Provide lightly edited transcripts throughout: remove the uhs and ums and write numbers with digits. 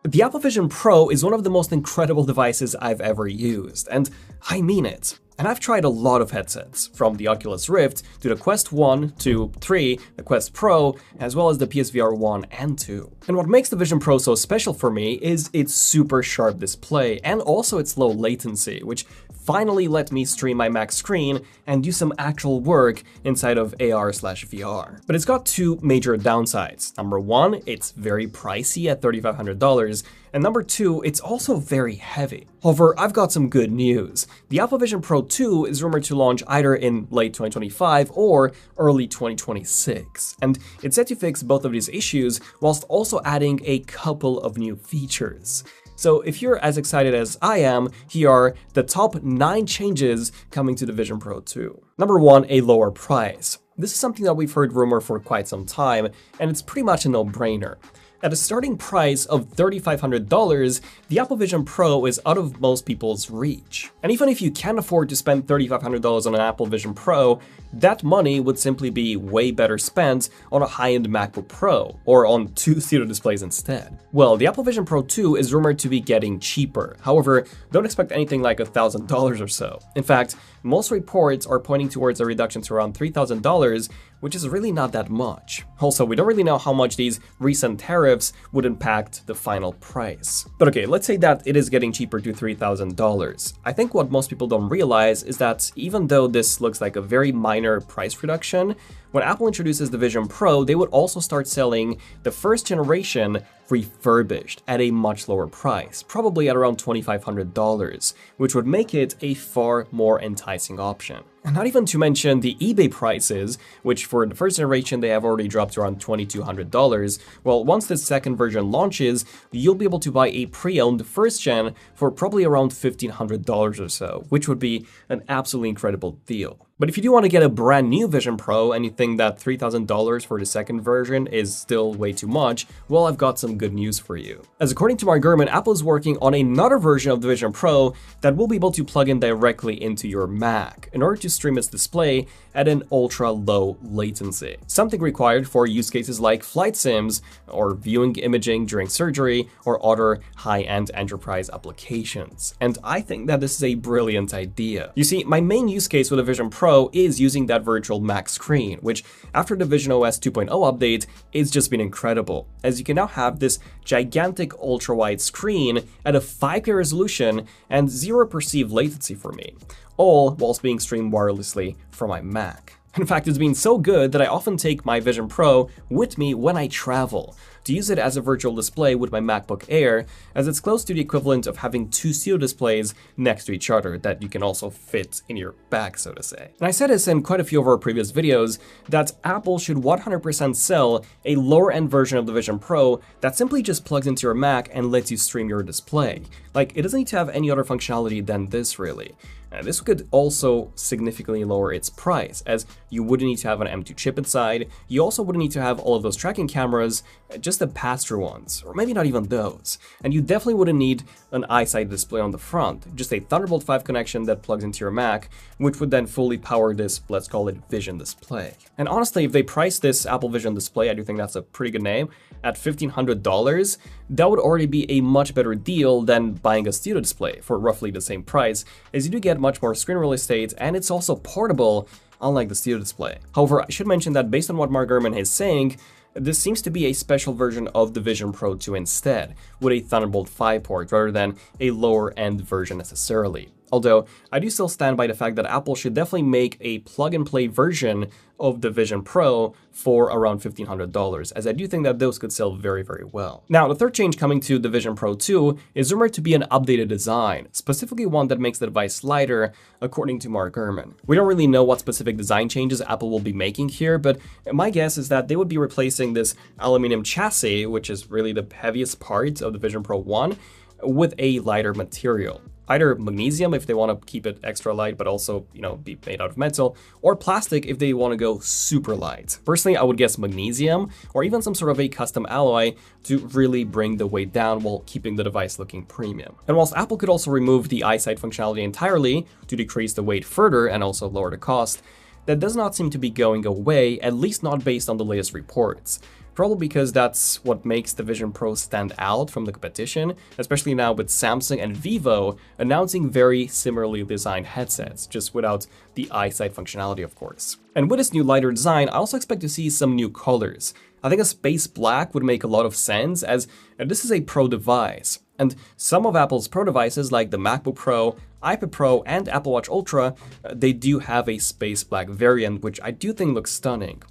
The Apple Vision Pro is one of the most incredible devices I've ever used, and I mean it. And I've tried a lot of headsets, from the Oculus Rift to the Quest 1 to 3, the Quest Pro, as well as the PSVR 1 and 2. And what makes the Vision Pro so special for me is its super sharp display and also its low latency, which finally let me stream my Mac screen and do some actual work inside of AR/VR. But it's got two major downsides. Number one, it's very pricey at $3,500, and number two, it's also very heavy. However, I've got some good news. The Apple Vision Pro 2 is rumored to launch either in late 2025 or early 2026, and it's set to fix both of these issues whilst also adding a couple of new features. So if you're as excited as I am, here are the top 9 changes coming to the Vision Pro 2. Number 1, a lower price. This is something that we've heard rumored for quite some time, and it's pretty much a no-brainer. At a starting price of $3,500, the Apple Vision Pro is out of most people's reach. And even if you can't afford to spend $3,500 on an Apple Vision Pro, that money would simply be way better spent on a high-end MacBook Pro, or on 2 studio displays instead. Well, the Apple Vision Pro 2 is rumored to be getting cheaper. However, don't expect anything like $1,000 or so. In fact, most reports are pointing towards a reduction to around $3,000, which is really not that much. Also, we don't really know how much these recent tariffs would impact the final price. But okay, let's say that it is getting cheaper to $3,000. I think what most people don't realize is that even though this looks like a very minor price reduction, when Apple introduces the Vision Pro, they would also start selling the first generation refurbished at a much lower price, probably at around $2,500, which would make it a far more enticing option. And not even to mention the eBay prices, which for the first generation they have already dropped to around $2,200. Well, once the second version launches, you'll be able to buy a pre-owned first gen for probably around $1,500 or so, which would be an absolutely incredible deal. But if you do want to get a brand new Vision Pro and you think that $3,000 for the second version is still way too much, well, I've got some good news for you. As according to Mark Gurman, Apple is working on another version of the Vision Pro that will be able to plug in directly into your Mac in order to stream its display at an ultra low latency. Something required for use cases like flight sims or viewing imaging during surgery or other high-end enterprise applications. And I think that this is a brilliant idea. You see, my main use case with the Vision Pro is using that virtual Mac screen, which after the Vision OS 2.0 update, it's just been incredible, as you can now have this gigantic ultra-wide screen at a 5K resolution and 0 perceived latency for me, all whilst being streamed wirelessly from my Mac. In fact, it's been so good that I often take my Vision Pro with me when I travel, to use it as a virtual display with my MacBook Air, as it's close to the equivalent of having 2 studio displays next to each other that you can also fit in your bag, so to say. And I said this in quite a few of our previous videos, that Apple should 100% sell a lower-end version of the Vision Pro that simply just plugs into your Mac and lets you stream your display. Like, it doesn't need to have any other functionality than this, really. This could also significantly lower its price, as you wouldn't need to have an M2 chip inside. You also wouldn't need to have all of those tracking cameras, just the pass-through ones, or maybe not even those. And you definitely wouldn't need an iSight display on the front, just a Thunderbolt 5 connection that plugs into your Mac, which would then fully power this, let's call it, Vision display. And honestly, if they price this Apple Vision display, I do think that's a pretty good name, at $1,500, that would already be a much better deal than buying a studio display for roughly the same price, as you do get much more screen real estate, and it's also portable, unlike the studio display. However, I should mention that based on what Mark Gurman is saying, this seems to be a special version of the Vision Pro 2 instead, with a Thunderbolt 5 port rather than a lower-end version necessarily. Although, I do still stand by the fact that Apple should definitely make a plug-and-play version of the Vision Pro for around $1,500, as I do think that those could sell very, very well. Now, the third change coming to the Vision Pro 2 is rumored to be an updated design, specifically one that makes the device lighter, according to Mark Gurman. We don't really know what specific design changes Apple will be making here, but my guess is that they would be replacing this aluminum chassis, which is really the heaviest part of the Vision Pro 1, with a lighter material. Either magnesium if they want to keep it extra light, but also, be made out of metal, or plastic if they want to go super light. Personally, I would guess magnesium, or even some sort of a custom alloy to really bring the weight down while keeping the device looking premium. And whilst Apple could also remove the iSight functionality entirely to decrease the weight further and also lower the cost, that does not seem to be going away, at least not based on the latest reports. Probably because that's what makes the Vision Pro stand out from the competition, especially now with Samsung and Vivo announcing very similarly designed headsets, just without the eyesight functionality, of course. And with this new lighter design, I also expect to see some new colors. I think a space black would make a lot of sense, as this is a Pro device. And some of Apple's Pro devices, like the MacBook Pro, iPad Pro, and Apple Watch Ultra, they do have a space black variant, which I do think looks stunning.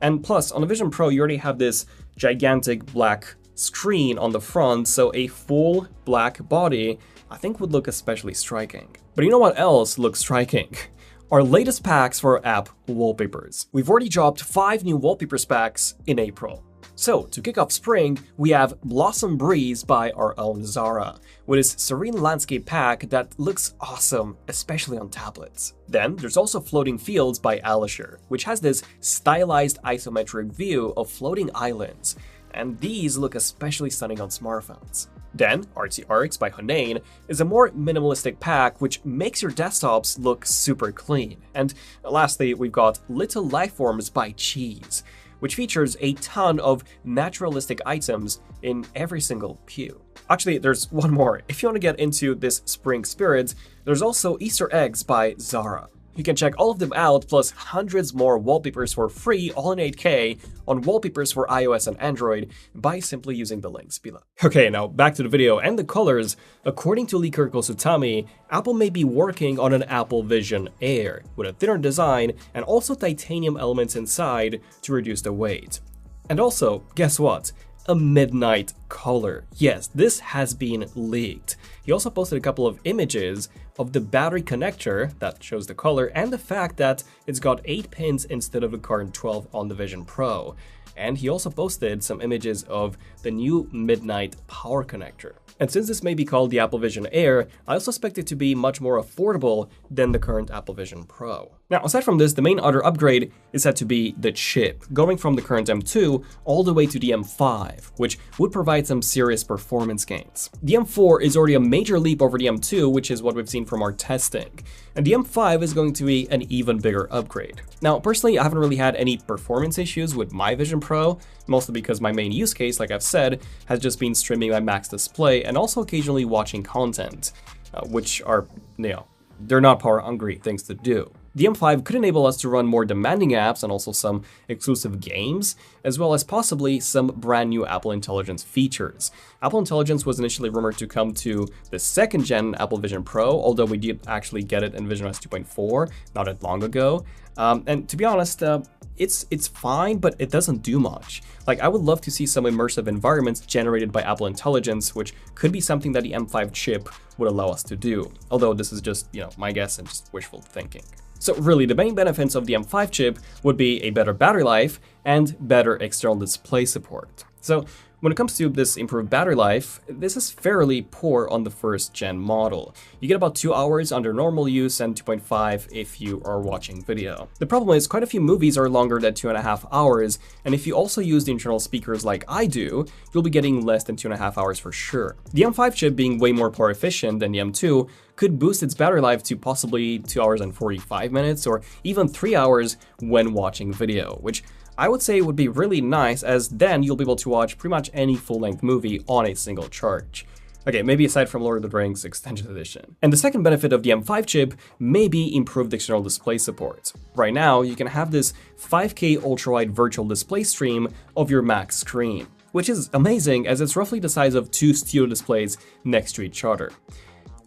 And plus, on the Vision Pro, you already have this gigantic black screen on the front, so a full black body I think would look especially striking. But you know what else looks striking? Our latest packs for app wallpapers. We've already dropped 5 new wallpaper packs in April. So, to kick off spring, we have Blossom Breeze by our own Zara, with its serene landscape pack that looks awesome, especially on tablets. Then, there's also Floating Fields by Alisher, which has this stylized isometric view of floating islands, and these look especially stunning on smartphones. Then, Artsy Arcs by Hunain is a more minimalistic pack which makes your desktops look super clean. And lastly, we've got Little Lifeforms by Cheese, which features a ton of naturalistic items in every single pew. Actually, there's one more. If you want to get into this spring spirit, there's also Easter Eggs by Zara. You can check all of them out, plus hundreds more wallpapers for free, all in 8K, on wallpapers for iOS and Android by simply using the links below. Okay, now back to the video and the colors. According to leaker Kosutami, Apple may be working on an Apple Vision Air with a thinner design and also titanium elements inside to reduce the weight. And also, guess what? A midnight color. Yes, this has been leaked. He also posted a couple of images of the battery connector that shows the color and the fact that it's got 8 pins instead of the current 12 on the Vision Pro. And he also posted some images of the new midnight power connector. And since this may be called the Apple Vision Air, I also expect it to be much more affordable than the current Apple Vision Pro. Now, aside from this, the main other upgrade is said to be the chip, going from the current M2 all the way to the M5, which would provide some serious performance gains. The M4 is already a major leap over the M2, which is what we've seen from our testing, and the M5 is going to be an even bigger upgrade. Now, personally, I haven't really had any performance issues with my Vision Pro, mostly because my main use case, like I've said, has just been streaming my Max display and also occasionally watching content, which are, they're not power-hungry things to do. The M5 could enable us to run more demanding apps and also some exclusive games, as well as possibly some brand new Apple Intelligence features. Apple Intelligence was initially rumored to come to the second gen Apple Vision Pro, although we did actually get it in visionOS 2.4 not that long ago. And to be honest, it's fine, but it doesn't do much. Like, I would love to see some immersive environments generated by Apple Intelligence, which could be something that the M5 chip would allow us to do. Although this is just, my guess and just wishful thinking. So really, the main benefits of the M5 chip would be a better battery life and better external display support. So when it comes to this improved battery life, this is fairly poor on the first gen model. You get about 2 hours under normal use and 2.5 if you are watching video. The problem is quite a few movies are longer than 2.5 hours, and if you also use the internal speakers like I do, you'll be getting less than 2.5 hours for sure. The M5 chip, being way more power efficient than the M2, could boost its battery life to possibly 2 hours and 45 minutes or even 3 hours when watching video, which I would say would be really nice, as then you'll be able to watch pretty much any full-length movie on a single charge. Okay, maybe aside from Lord of the Rings Extended Edition. And the second benefit of the M5 chip may be improved external display support. Right now, you can have this 5K ultra-wide virtual display stream of your Mac screen, which is amazing as it's roughly the size of 2 studio displays next to each other.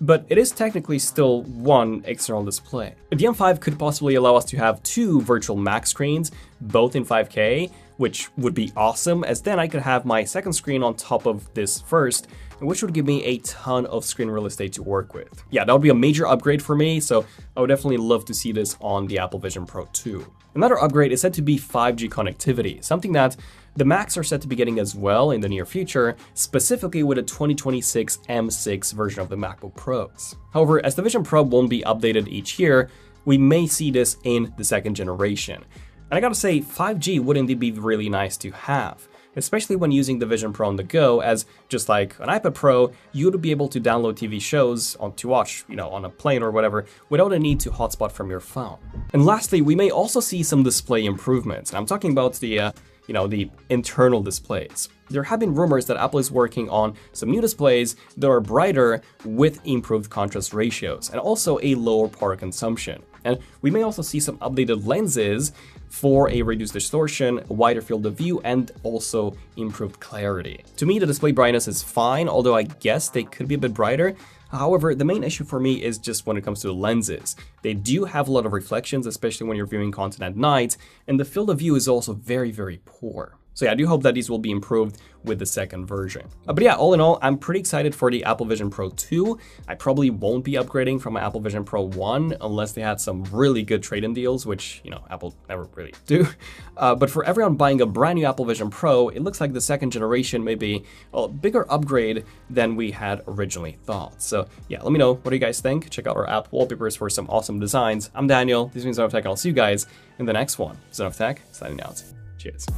But it is technically still one external display. The M5 could possibly allow us to have 2 virtual Mac screens, both in 5K, which would be awesome, as then I could have my second screen on top of this first, which would give me a ton of screen real estate to work with. Yeah, that would be a major upgrade for me, so I would definitely love to see this on the Apple Vision Pro 2. Another upgrade is said to be 5G connectivity, something that the Macs are set to be getting as well in the near future, specifically with a 2026 M6 version of the MacBook Pros. However, as the Vision Pro won't be updated each year, we may see this in the second generation. And I gotta say, 5G would indeed be really nice to have. especially when using the Vision Pro on the go, as just like an iPad Pro, you would be able to download TV shows to watch, on a plane or whatever, without a need to hotspot from your phone. And lastly, we may also see some display improvements. And I'm talking about the internal displays. There have been rumors that Apple is working on some new displays that are brighter with improved contrast ratios and also a lower power consumption. And we may also see some updated lenses for a reduced distortion, a wider field of view, and also improved clarity. To me, the display brightness is fine, although I guess they could be a bit brighter. However, the main issue for me is just when it comes to the lenses. They do have a lot of reflections, especially when you're viewing content at night, and the field of view is also very, very poor. So yeah, I do hope that these will be improved with the second version. But yeah, all in all, I'm pretty excited for the Apple Vision Pro 2. I probably won't be upgrading from my Apple Vision Pro 1 unless they had some really good trade-in deals, which, Apple never really do. But for everyone buying a brand new Apple Vision Pro, it looks like the second generation may be a bigger upgrade than we had originally thought. So yeah, let me know, what do you guys think? Check out our app wallpapers for some awesome designs. I'm Daniel, this has been Zone of Tech, and I'll see you guys in the next one. Zone of Tech, signing out. Cheers.